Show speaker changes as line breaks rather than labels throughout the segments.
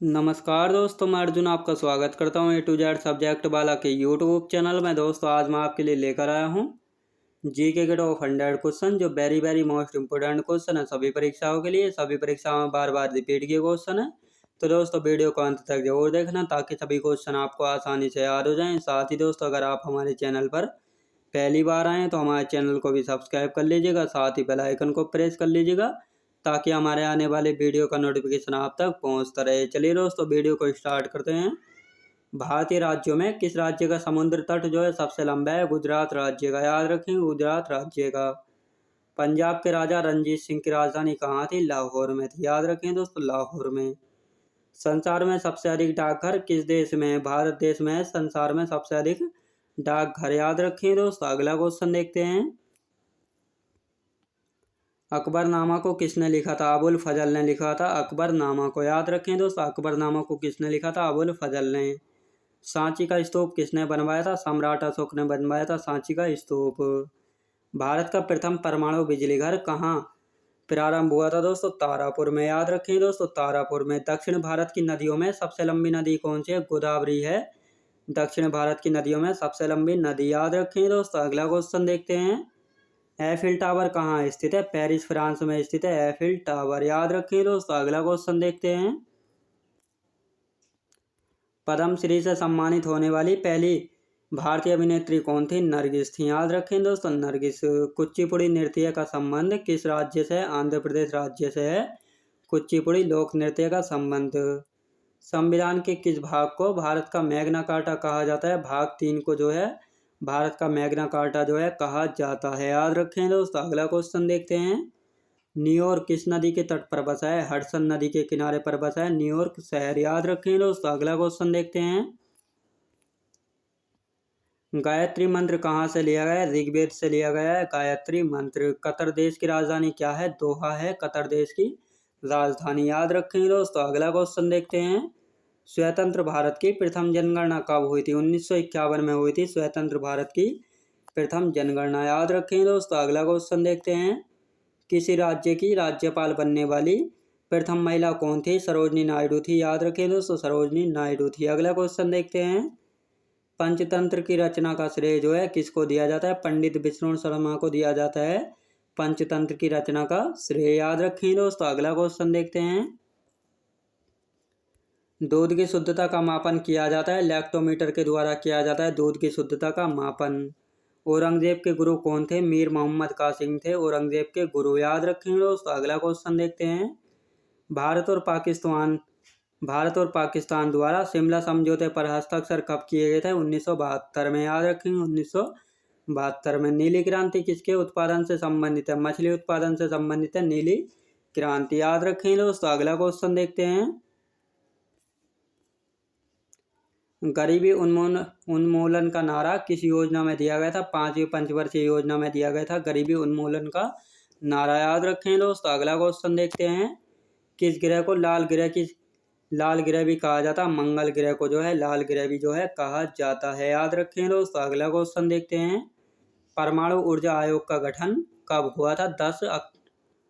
नमस्कार दोस्तों, मैं अर्जुन आपका स्वागत करता हूँ A to Z सब्जेक्ट वाला के यूट्यूब चैनल में। दोस्तों आज मैं आपके लिए लेकर आया हूँ जीके के टॉप 100 क्वेश्चन, जो वेरी मोस्ट इम्पोर्टेंट क्वेश्चन है सभी परीक्षाओं के लिए। सभी परीक्षाओं में बार बार रिपीट किए क्वेश्चन है, तो दोस्तों वीडियो को अंत तक जरूर देखना ताकि सभी क्वेश्चन आपको आसानी से याद हो जाएं। साथ ही दोस्तों अगर आप हमारे चैनल पर पहली बार आएँ तो हमारे चैनल को भी सब्सक्राइब कर लीजिएगा, साथ ही बेल आइकन को प्रेस कर लीजिएगा ताकि हमारे आने वाले वीडियो का नोटिफिकेशन आप तक पहुंचता रहे। चलिए दोस्तों वीडियो को स्टार्ट करते हैं। भारतीय राज्यों में किस राज्य का समुद्र तट जो है सबसे लंबा है? गुजरात राज्य का। याद रखें, गुजरात राज्य का। पंजाब के राजा रणजीत सिंह की राजधानी कहाँ थी? लाहौर में थी। याद रखें दोस्तों, लाहौर में। संसार में सबसे अधिक डाकघर किस देश में है? भारत देश में है संसार में सबसे अधिक डाकघर। याद रखें दोस्तों। अगला क्वेश्चन देखते हैं। अकबरनामा को किसने लिखा था? अबुल फजल ने लिखा था अकबरनामा को। याद रखें दोस्तों, अकबरनामा को किसने लिखा था? अबुल फजल ने। सांची का स्तूप किसने बनवाया था? सम्राट अशोक ने बनवाया था सांची का स्तूप। भारत का प्रथम परमाणु बिजली घर कहाँ प्रारंभ हुआ था? दोस्तों तारापुर में। याद रखें दोस्तों, तारापुर में। दक्षिण भारत की नदियों में सबसे लंबी नदी कौन सी है? गोदावरी है दक्षिण भारत की नदियों में सबसे लंबी नदी। याद रखें दोस्तों। अगला क्वेश्चन देखते हैं। एफिल टावर कहाँ स्थित है? पेरिस फ्रांस में स्थित है एफिल टावर। याद रखें दोस्तों। अगला क्वेश्चन देखते हैं। पद्मश्री से सम्मानित होने वाली पहली भारतीय अभिनेत्री कौन थी? नरगिस थी। याद रखें दोस्तों, नरगिस। कुचिपुड़ी नृत्य का संबंध किस राज्य से है? आंध्र प्रदेश राज्य से है कुचिपुड़ी लोक नृत्य का संबंध। संविधान के किस भाग को भारत का मैग्ना कार्टा कहा जाता है? भाग 3 को जो है भारत का मैग्ना कार्टा जो है कहा जाता है। याद रखें दोस्तों। अगला क्वेश्चन देखते हैं। न्यूयॉर्क किस नदी के तट पर बसा है? हडसन नदी के किनारे पर बसा है न्यूयॉर्क शहर। याद रखें दोस्तों। अगला क्वेश्चन देखते हैं। गायत्री मंत्र कहाँ से लिया गया है? ऋग्वेद से लिया गया है गायत्री मंत्र। कतर देश की राजधानी क्या है? दोहा है कतर देश की राजधानी। याद रखें दोस्तों। अगला क्वेश्चन देखते हैं। स्वतंत्र भारत की प्रथम जनगणना कब हुई थी? 1951 में हुई थी स्वतंत्र भारत की प्रथम जनगणना। याद रखें दोस्तों। अगला क्वेश्चन देखते हैं। किसी राज्य की राज्यपाल बनने वाली प्रथम महिला कौन थी? सरोजनी नायडू थी। याद रखें दोस्तों, सरोजनी नायडू थी। अगला क्वेश्चन देखते हैं। पंचतंत्र की रचना का श्रेय जो है किसको दिया जाता है? पंडित विष्णु शर्मा को दिया जाता है पंचतंत्र की रचना का श्रेय। याद रखें दोस्तों। अगला क्वेश्चन देखते हैं। दूध की शुद्धता का मापन किया जाता है लैक्टोमीटर के द्वारा किया जाता है दूध की शुद्धता का मापन। औरंगजेब के गुरु कौन थे? मीर मोहम्मद कासिम थे औरंगजेब के गुरु। याद रखें दोस्तों। अगला क्वेश्चन देखते हैं। भारत और पाकिस्तान द्वारा शिमला समझौते पर हस्ताक्षर कब किए गए थे? 1972 में। याद रखेंगे 1972 में। नीली क्रांति किसके उत्पादन से संबंधित है? मछली उत्पादन से संबंधित है नीली क्रांति। याद रखें दोस्तों। अगला क्वेश्चन देखते हैं। गरीबी उन्मूलन का नारा किस योजना में दिया गया था? 5वीं पंचवर्षीय योजना में दिया गया था गरीबी उन्मूलन का नारा। याद रखें दोस्तों। अगला क्वेश्चन देखते हैं। किस ग्रह को लाल ग्रह भी कहा जाता है? मंगल ग्रह को जो है लाल ग्रह भी जो है कहा जाता है। याद रखें दोस्तों। अगला क्वेश्चन देखते हैं। परमाणु ऊर्जा आयोग का गठन कब हुआ था?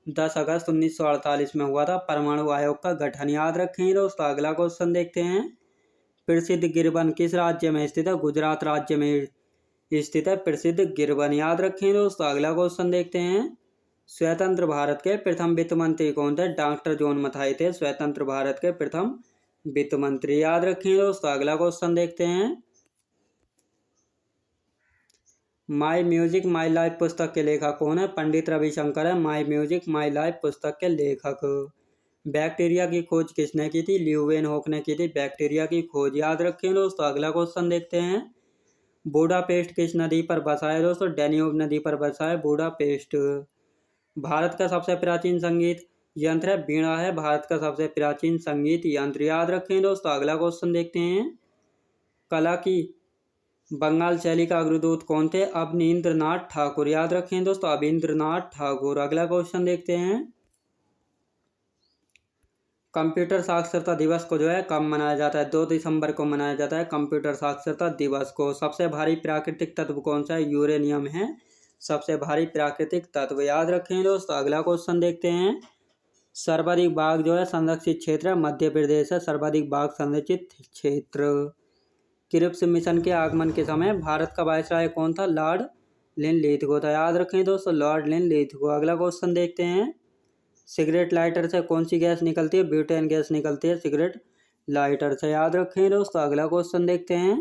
10 अगस्त 1948 में हुआ था परमाणु आयोग का गठन। याद रखें दोस्तों। अगला क्वेश्चन देखते हैं। प्रसिद्ध गिरवन किस राज्य में स्थित है? गुजरात राज्य में स्थित है प्रसिद्ध गिरवन। याद रखें दोस्तों। अगला क्वेश्चन देखते हैं। स्वतंत्र भारत के प्रथम वित्त मंत्री कौन थे? डॉक्टर जॉन मथाई थे स्वतंत्र भारत के प्रथम वित्त मंत्री। याद रखें दोस्तों। अगला क्वेश्चन देखते हैं। माई म्यूजिक माई लाइफ पुस्तक के लेखक कौन है? पंडित रविशंकर है माई म्यूजिक माई लाइफ पुस्तक के लेखक। बैक्टीरिया की खोज किसने की थी? ल्यूवेनहॉक ने की थी बैक्टीरिया की खोज। याद रखें दोस्तों। अगला क्वेश्चन देखते हैं। बूडापेस्ट किस नदी पर बसा है? दोस्तों डैन्यूब नदी पर बसा है बूडापेस्ट। भारत का सबसे प्राचीन संगीत यंत्र है वीणा है भारत का सबसे प्राचीन संगीत यंत्र। याद रखें दोस्तों। अगला क्वेश्चन देखते हैं। कला की बंगाल शैली का अग्रदूत कौन थे? अवनींद्रनाथ ठाकुर। याद रखें दोस्तों, अवनींद्रनाथ ठाकुर। अगला क्वेश्चन देखते हैं। कंप्यूटर साक्षरता दिवस को जो है कब मनाया जाता है? 2 दिसंबर को मनाया जाता है कंप्यूटर साक्षरता दिवस को। सबसे भारी प्राकृतिक तत्व कौन सा है? यूरेनियम है सबसे भारी प्राकृतिक तत्व। याद रखें दोस्तों। अगला क्वेश्चन देखते हैं। सर्वाधिक बाघ जो है संरक्षित क्षेत्र है मध्य प्रदेश है सर्वाधिक बाघ संरक्षित क्षेत्र। क्रिप्स मिशन के आगमन के समय भारत का वायसराय कौन था? लॉर्ड लिनलिथ था। याद रखें दोस्तों, लॉर्ड लिनलिथ। अगला क्वेश्चन देखते हैं। सिगरेट लाइटर से कौन सी गैस निकलती है? ब्यूटेन गैस निकलती है सिगरेट लाइटर से। याद रखें दोस्तों। अगला क्वेश्चन देखते हैं।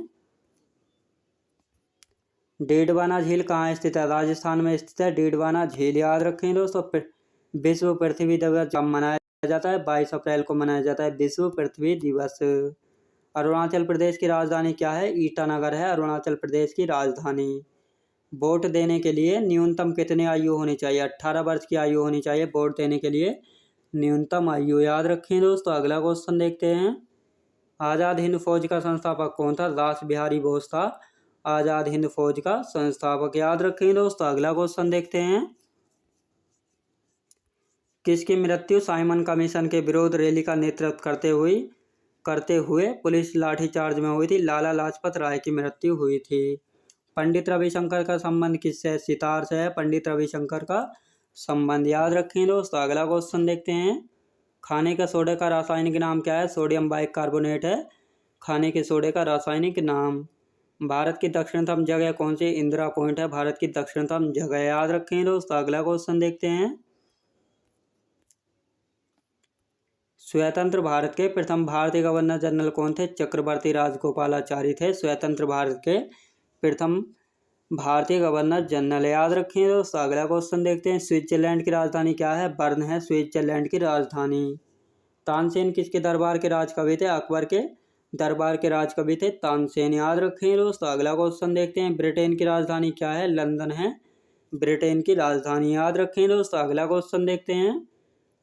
डेडवाना झील कहाँ स्थित है? राजस्थान में स्थित है डेडवाना झील। याद रखें दोस्तों। विश्व पृथ्वी दिवस कब मनाया जाता है? 22 अप्रैल को मनाया जाता है विश्व पृथ्वी दिवस। अरुणाचल प्रदेश की राजधानी क्या है? ईटानगर है अरुणाचल प्रदेश की राजधानी। वोट देने के लिए न्यूनतम कितनी आयु होनी चाहिए? 18 वर्ष की आयु होनी चाहिए वोट देने के लिए न्यूनतम आयु। याद रखें दोस्तों। अगला क्वेश्चन देखते हैं। आज़ाद हिंद फौज का संस्थापक कौन था? रास बिहारी बोस था आज़ाद हिंद फौज का संस्थापक। याद रखें दोस्तों। अगला क्वेश्चन देखते हैं। किसकी मृत्यु साइमन कमीशन के विरोध रैली का नेतृत्व करते हुए पुलिस लाठीचार्ज में हुई थी? लाला लाजपत राय की मृत्यु हुई थी। पंडित रविशंकर का संबंध किससे है? सितार से है पंडित रविशंकर का संबंध। याद रखें दोस्तों। अगला क्वेश्चन देखते हैं। खाने के सोडे का रासायनिक नाम क्या है? सोडियम बाइकार्बोनेट है खाने के सोडे का रासायनिक नाम। भारत की दक्षिणतम जगह कौन सी? इंदिरा पॉइंट है भारत की दक्षिणतम जगह। याद रखें दोस्तों। अगला क्वेश्चन देखते हैं। स्वतंत्र भारत के प्रथम भारतीय गवर्नर जनरल कौन थे? चक्रवर्ती राजगोपालाचारी थे स्वतंत्र भारत के प्रथम भारतीय गवर्नर जनरल। याद रखें दोस्तों। अगला क्वेश्चन देखते हैं। स्विट्जरलैंड की राजधानी क्या है? बर्न है स्विट्जरलैंड की राजधानी। तानसेन किसके दरबार के राजकवि थे? अकबर के दरबार के राजकवि थे तानसेन। याद रखें दोस्तों। अगला क्वेश्चन देखते हैं। ब्रिटेन की राजधानी क्या है? लंदन है ब्रिटेन की राजधानी। याद रखें दोस्तों। अगला क्वेश्चन देखते हैं।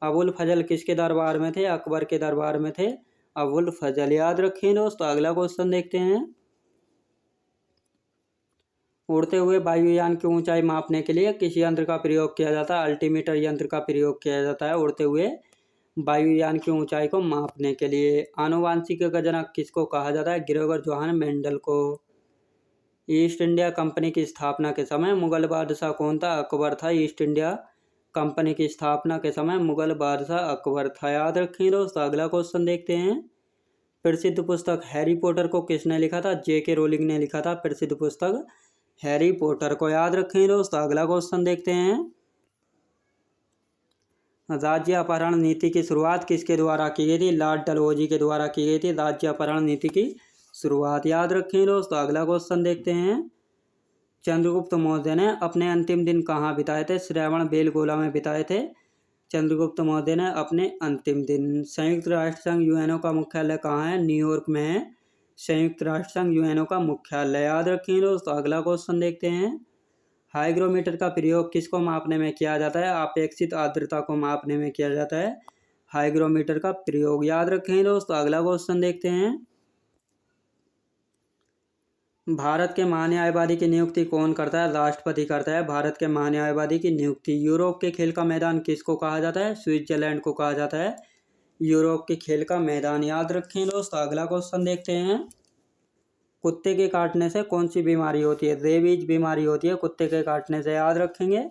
अबुल फजल किसके दरबार में थे? अकबर के दरबार में थे अबुल फजल। याद रखें दोस्तों। अगला क्वेश्चन देखते हैं। उड़ते हुए वायुयान की ऊंचाई मापने के लिए किस यंत्र का प्रयोग किया जाता है? अल्टीमीटर यंत्र का प्रयोग किया जाता है उड़ते हुए वायुयान की ऊंचाई को मापने के लिए। आनुवांशिक का जनक किसको कहा जाता है? ग्रेगर जोहान मेंडल को। ईस्ट इंडिया कंपनी की स्थापना के समय मुगल बादशाह कौन था? अकबर था। ईस्ट इंडिया कंपनी की स्थापना के समय मुगल बादशाह अकबर था। याद रखें दोस्तों। अगला क्वेश्चन देखते हैं। प्रसिद्ध पुस्तक हैरी पॉटर को किसने लिखा था? J.K. रोलिंग ने लिखा था प्रसिद्ध पुस्तक हैरी पॉटर को। याद रखें दोस्तों। अगला क्वेश्चन देखते हैं। राज्य अपहरण नीति की शुरुआत किसके द्वारा की गई थी? लॉर्ड डलहौजी के द्वारा की गई थी राज्य अपहरण नीति की शुरुआत। याद रखें दोस्तों। अगला क्वेश्चन देखते हैं। चंद्रगुप्त मौर्य ने अपने अंतिम दिन कहाँ बिताए थे? श्रवण बेलगोला में बिताए थे चंद्रगुप्त मौर्य ने अपने अंतिम दिन। संयुक्त राष्ट्र संघ यूएनओ का मुख्यालय कहाँ है? न्यूयॉर्क में है संयुक्त राष्ट्र संघ यूएनओ का मुख्यालय। याद रखें दोस्तों। अगला क्वेश्चन देखते हैं। हाइग्रोमीटर का प्रयोग किसको मापने में किया जाता है? अपेक्षित आर्द्रता को मापने में किया जाता है हाइग्रोमीटर का प्रयोग। याद रखें दोस्तों। अगला क्वेश्चन देखते हैं। भारत के महान्यायवादी की नियुक्ति कौन करता है? राष्ट्रपति करता है भारत के महान्यायवादी की नियुक्ति। यूरोप के खेल का मैदान किसको कहा जाता है? स्विट्जरलैंड को कहा जाता है यूरोप के खेल का मैदान। याद रखें दोस्तों। अगला क्वेश्चन देखते हैं। कुत्ते के काटने से कौन सी बीमारी होती है? रेबीज बीमारी होती है कुत्ते के काटने से। याद रखेंगे।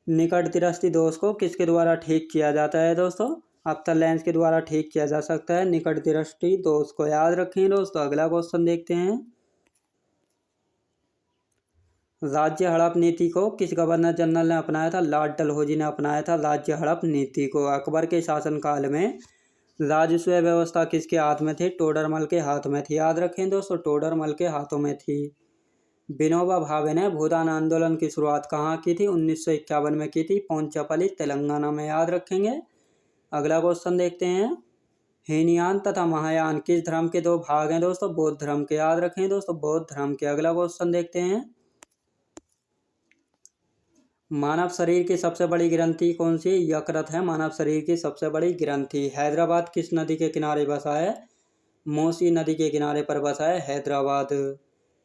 निकट दृष्टि दोष को किसके द्वारा ठीक किया जाता है दोस्तों? अख्तर लेंस के द्वारा ठीक किया जा सकता है निकट दृष्टि दोष को। याद रखें दोस्तों। अगला क्वेश्चन देखते हैं। राज्य हड़प नीति को किस गवर्नर जनरल ने अपनाया था? लॉर्ड डलहौजी ने अपनाया था राज्य हड़प नीति को। अकबर के शासनकाल में राजस्व व्यवस्था किसके हाथ में थी? टोडरमल के हाथ में थी। याद रखें दोस्तों। टोडरमल के हाथों में थी। विनोबा भावे ने भूदान आंदोलन की शुरुआत कहाँ की थी? 1951 में की थी पोंचापल्ली तेलंगाना में। याद रखेंगे। अगला क्वेश्चन देखते हैं। हीनयान तथा महायान किस धर्म के दो भाग हैं दोस्तों? बौद्ध धर्म के। याद रखें दोस्तों। बौद्ध धर्म के। अगला क्वेश्चन देखते हैं। मानव शरीर की सबसे बड़ी ग्रंथि कौन सी? यकृत है मानव शरीर की सबसे बड़ी ग्रंथि। हैदराबाद किस नदी के किनारे बसा है? मोसी नदी के किनारे पर बसा है हैदराबाद।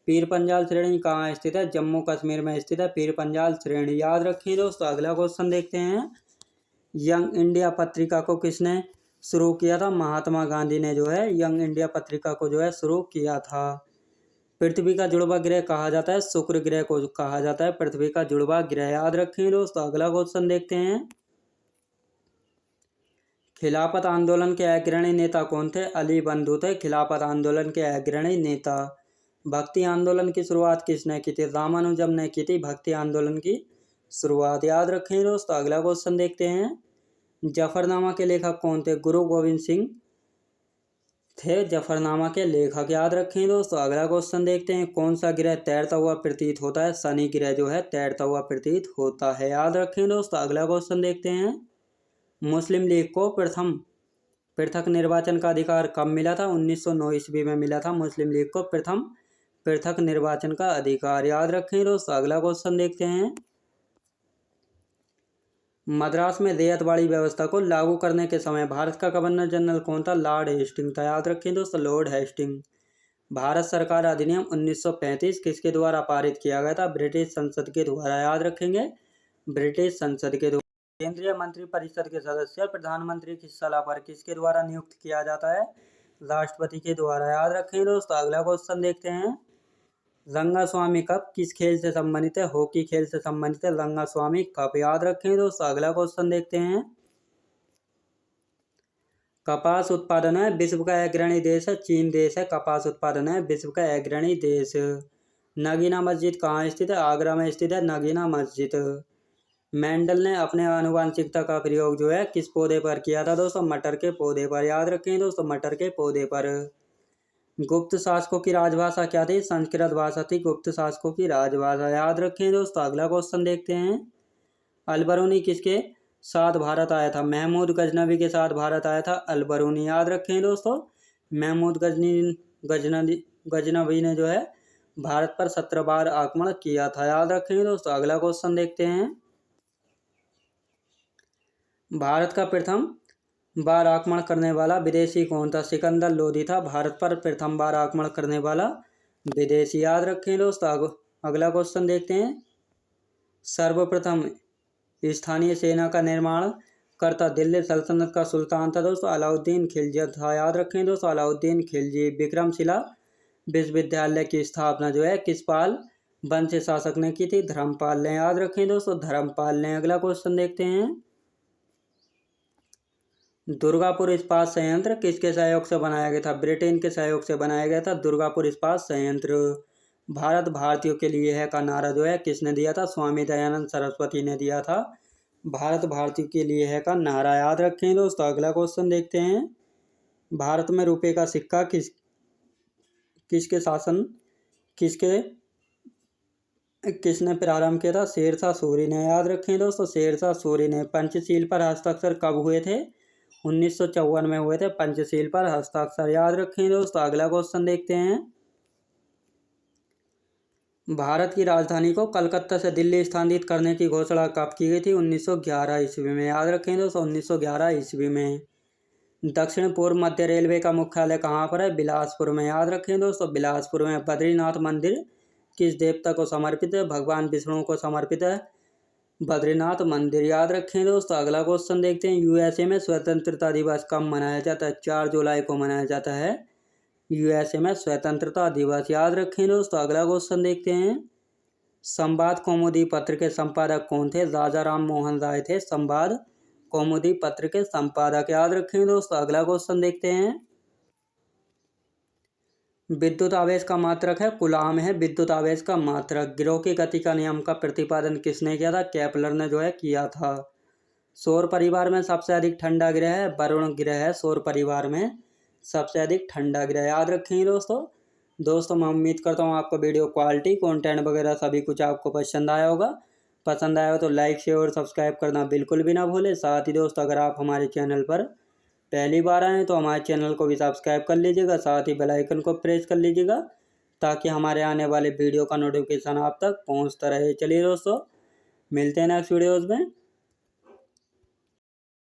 पीर पंजाल श्रेणी कहाँ स्थित है? जम्मू कश्मीर में स्थित है पीर पंजाल श्रेणी। याद रखिए दोस्तों। अगला क्वेश्चन देखते हैं। यंग इंडिया पत्रिका को किसने शुरू किया था? महात्मा गांधी ने जो है यंग इंडिया पत्रिका को जो है शुरू किया था। पृथ्वी का जुड़वा ग्रह कहा जाता है? शुक्र ग्रह को कहा जाता है पृथ्वी का जुड़वा ग्रह। याद रखें दोस्तों। अगला क्वेश्चन देखते हैं। खिलाफत आंदोलन के अग्रणी नेता कौन थे? अली बंधु थे खिलाफत आंदोलन के अग्रणी नेता। भक्ति आंदोलन की शुरुआत किसने की थी? रामानुजम ने की थी भक्ति आंदोलन की शुरुआत। याद रखें दोस्तों। अगला क्वेश्चन देखते हैं। जफरनामा के लेखक कौन थे? गुरु गोविंद सिंह थे जफरनामा के लेखक। याद रखें दोस्तों। अगला क्वेश्चन देखते हैं। कौन सा ग्रह तैरता हुआ प्रतीत होता है? शनि ग्रह जो है तैरता हुआ प्रतीत होता है। याद रखें दोस्तों। अगला क्वेश्चन देखते हैं। मुस्लिम लीग को प्रथम पृथक निर्वाचन का अधिकार कब मिला था? 1909 ईस्वी में मिला था मुस्लिम लीग को प्रथम पृथक निर्वाचन का अधिकार। याद रखें दोस्तों। अगला क्वेश्चन देखते हैं। मद्रास में रैयतवाड़ी व्यवस्था को लागू करने के समय भारत का गवर्नर जनरल कौन था? लॉर्ड हेस्टिंग था। याद रखें दोस्तों। Lord Hasting. भारत सरकार अधिनियम 1935 किसके द्वारा पारित किया गया था? ब्रिटिश संसद के द्वारा। याद रखेंगे। ब्रिटिश संसद के द्वारा। केंद्रीय मंत्रिपरिषद के सदस्य प्रधानमंत्री की सलाह पर किसके द्वारा नियुक्त किया जाता है? राष्ट्रपति के द्वारा। याद रखें दोस्तों। अगला क्वेश्चन देखते हैं। रंगास्वामी कप किस खेल से संबंधित है? हॉकी खेल से संबंधित है रंगास्वामी कप। याद रखें दोस्तों। अगला क्वेश्चन देखते हैं। कपास उत्पादन है विश्व का अग्रणी देश है चीन देश है। कपास उत्पादन है विश्व का अग्रणी देश। नगीना मस्जिद कहाँ स्थित है? आगरा में स्थित है नगीना मस्जिद। मेंडल ने अपने आनुवांशिकता का प्रयोग जो है किस पौधे पर किया था दोस्तों? मटर के पौधे पर। याद रखें दोस्तों। मटर के पौधे पर। गुप्त शासकों की राजभाषा क्या थी? संस्कृत भाषा थी गुप्त शासकों की राजभाषा। याद रखें दोस्तों। अगला क्वेश्चन देखते हैं। अलबरूनी किसके साथ भारत आया था? महमूद गजनवी के साथ भारत आया था अलबरूनी। याद रखें दोस्तों। महमूद गजनवी ने जो है भारत पर 17 बार आक्रमण किया था। याद रखें दोस्तों। अगला क्वेश्चन देखते हैं। भारत का प्रथम बार आक्रमण करने वाला विदेशी कौन था? सिकंदर लोदी था भारत पर प्रथम बार आक्रमण करने वाला विदेशी। याद रखें दोस्तों। अगला क्वेश्चन देखते हैं। सर्वप्रथम स्थानीय सेना का निर्माण करता दिल्ली सल्तनत का सुल्तान था दोस्तों अलाउद्दीन खिलजी था। याद रखें दोस्तों। अलाउद्दीन खिलजी। विक्रमशिला विश्वविद्यालय की स्थापना जो है किस पाल वंश शासक ने की थी? धर्मपाल ने। याद रखें दोस्तों। धर्मपाल ने। अगला क्वेश्चन देखते हैं। दुर्गापुर इस्पात संयंत्र किसके सहयोग से बनाया गया था? ब्रिटेन के सहयोग से बनाया गया था दुर्गापुर इस्पात संयंत्र। भारत भारतीयों के लिए है का नारा जो है किसने दिया था? स्वामी दयानंद सरस्वती ने दिया था भारत भारतीयों के लिए है का नारा। याद रखें दोस्तों। अगला क्वेश्चन देखते हैं। भारत में रुपये का सिक्का किसने प्रारंभ किया था? शेरशाह सूरी ने। याद रखें दोस्तों। शेरशाह सूरी ने। पंचशील पर हस्ताक्षर कब हुए थे? 1954 में हुए थे पंचशील पर हस्ताक्षर। याद रखें दोस्तों। अगला क्वेश्चन देखते हैं। भारत की राजधानी को कलकत्ता से दिल्ली स्थानांतरित करने की घोषणा कब की गई थी? 1911 ईस्वी में। याद रखें दोस्तों। 1911 ईस्वी में। दक्षिण पूर्व मध्य रेलवे का मुख्यालय कहाँ पर है? बिलासपुर में। याद रखें दोस्तों। बिलासपुर में। बद्रीनाथ मंदिर किस देवता को समर्पित है? भगवान विष्णु को समर्पित है बद्रीनाथ मंदिर। याद रखें दोस्तों। अगला क्वेश्चन देखते हैं। यूएसए में स्वतंत्रता दिवस कब मनाया जाता है? 4 जुलाई को मनाया जाता है यूएसए में स्वतंत्रता दिवस। याद रखें दोस्तों। अगला क्वेश्चन देखते हैं। संवाद कौमुदी पत्र के संपादक कौन थे? राजा राम मोहन राय थे संवाद कौमुदी पत्र के संपादक। याद रखें दोस्तों। अगला क्वेश्चन देखते हैं। विद्युत आवेश का मात्रक है कूलाम है विद्युत आवेश का मात्रक। गिरोह की गति का नियम का प्रतिपादन किसने किया था? केपलर ने जो है किया था। सौर परिवार में सबसे अधिक ठंडा ग्रह है वरुण ग्रह है। सौर परिवार में सबसे अधिक ठंडा ग्रह। याद रखें दोस्तों मैं उम्मीद करता हूँ आपको वीडियो क्वालिटी कंटेंट वगैरह सभी कुछ आपको पसंद आया होगा। पसंद आया हो तो लाइक शेयर और सब्सक्राइब करना बिल्कुल भी ना भूलें। साथ ही दोस्तों अगर आप हमारे चैनल पर पहली बार आए तो हमारे चैनल को भी सब्सक्राइब कर लीजिएगा। साथ ही बेल आइकन को प्रेस कर लीजिएगा ताकि हमारे आने वाले वीडियो का नोटिफिकेशन आप तक पहुंचता रहे। चलिए दोस्तों मिलते हैं नेक्स्ट वीडियोज़ में।